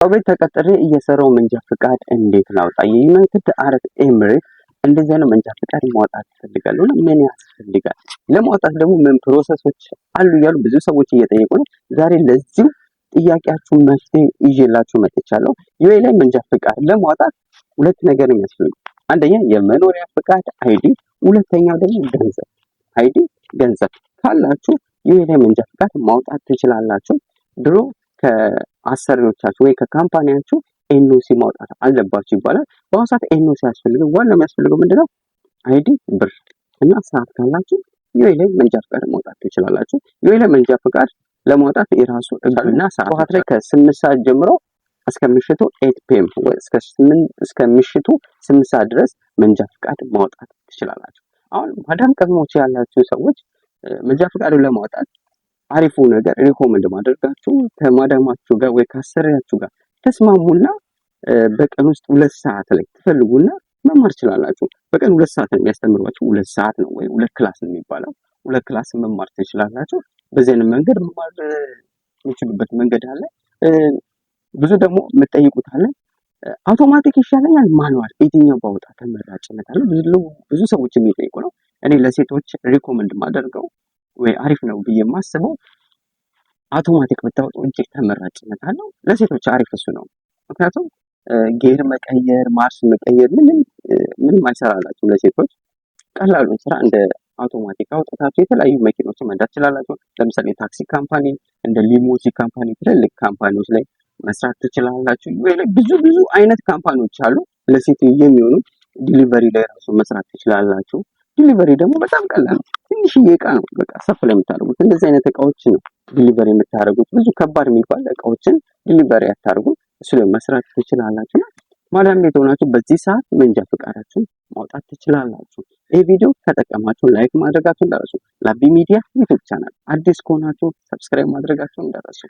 ቤት ተቀጥሬ እየሰራው መንጃ ፍቃድ እንዴት ላውጣ? የዩናይትድ አረብ ኤምሬት እንደዚህ አይነት መንጃ ፍቃድ ማውጣት እፈልጋለሁ እና ምን ያስፈልጋል? ለማውጣት ደግሞ ምን ፕሮሰሶች አሉ እያሉ ብዙ ሰዎች እየጠየቁ ነው። ዛሬ ለዚሁ ጥያቄያችሁ መፍትሄ ይዤላችሁ መጥቻለሁ። ዩኤኢ ላይ መንጃ ፍቃድ ለማውጣት ሁለት ነገር የሚያስፈልጉ፣ አንደኛ የመኖሪያ ፍቃድ አይዲ፣ ሁለተኛው ደግሞ ገንዘብ። አይዲ ገንዘብ ካላችሁ ዩኤኢ ላይ መንጃ ፍቃድ ማውጣት ትችላላችሁ። ድሮ ከአሰሪዎቻችሁ ወይ ከካምፓኒያችሁ ኤንኦሲ ማውጣት አለባችሁ ይባላል። በአሁኑ ሰዓት ኤንኦሲ ያስፈልገው፣ ዋናው የሚያስፈልገው ምንድነው? አይዲ፣ ብር እና ሰዓት ካላችሁ ዩኤኢ ላይ መንጃ ፍቃድ ማውጣት ትችላላችሁ። ዩኤኢ ላይ መንጃ ፍቃድ ለማውጣት የራሱ እና ሰዓት ላይ ከ8 ሰዓት ጀምሮ እስከ ምሽቱ 8 ፒኤም ወይ እስከ ምሽቱ 8 ሰዓት ድረስ መንጃ ፍቃድ ማውጣት ትችላላችሁ። አሁን ማዳም ቀድሞች ያላችሁ ሰዎች መንጃ ፍቃዱን ለማውጣት አሪፉ ነገር ሪኮመንድ ማድረጋችሁ ከማዳማችሁ ጋር ወይ ከአሰሪያችሁ ጋር ተስማሙና በቀን ውስጥ 2 ሰዓት ላይ ትፈልጉና መማር ትችላላችሁ። በቀን 2 ሰዓት ነው የሚያስተምሯችሁ። 2 ሰዓት ነው ወይ 2 ክላስ ነው የሚባለው። 2 ክላስ መማር ትችላላችሁ። በዚህ አይነት መንገድ መማር የሚችሉበት መንገድ አለ። ብዙ ደግሞ የምትጠይቁት አለ፣ አውቶማቲክ ይሻለኛል ማኑዋል የትኛው ባወጣ ተመራጭነት አለ? ብዙ ሰዎች የሚጠይቁ ነው። እኔ ለሴቶች ሪኮመንድ ማደርገው ወይ አሪፍ ነው ብዬ የማስበው አውቶማቲክ ብታወጡ እጅግ ተመራጭነት አለው። ለሴቶች አሪፍ እሱ ነው። ምክንያቱም ጌር መቀየር፣ ማርሽ መቀየር ምንም አይሰራላችሁም። ለሴቶች ቀላሉን ስራ እንደ አውቶማቲክ አውጥታችሁ የተለያዩ መኪኖችን መንዳት ትችላላችሁ። ለምሳሌ ታክሲ ካምፓኒ፣ እንደ ሊሞዚ ካምፓኒ፣ ትልልቅ ካምፓኒዎች ላይ መስራት ትችላላችሁ። ብዙ አይነት ካምፓኒዎች አሉ ለሴት የሚሆኑ። ዲሊቨሪ ላይ ራሱ መስራት ትችላላችሁ። ዲሊቨሪ ደግሞ በጣም ቀላል ነው። ትንሽዬ እቃ ነው በቃ ሰፍ ላይ የምታደርጉት። እንደዚህ አይነት እቃዎች ነው ዲሊቨሪ የምታደርጉት። ብዙ ከባድ የሚባል እቃዎችን ዲሊቨሪ አታደርጉም። እሱ ላይ መስራት ትችላላችሁ። ማዳም ቤት ሆናችሁ በዚህ ሰዓት መንጃ ፍቃዳችሁን ማውጣት ትችላላችሁ። ይህ ቪዲዮ ከጠቀማችሁ ላይክ ማድረጋችሁን እንዳትረሱ። ላቢ ሚዲያ ዩቲዩብ ቻናል አዲስ ከሆናችሁ ሰብስክራይብ ማድረጋችሁን እንዳትረሱ።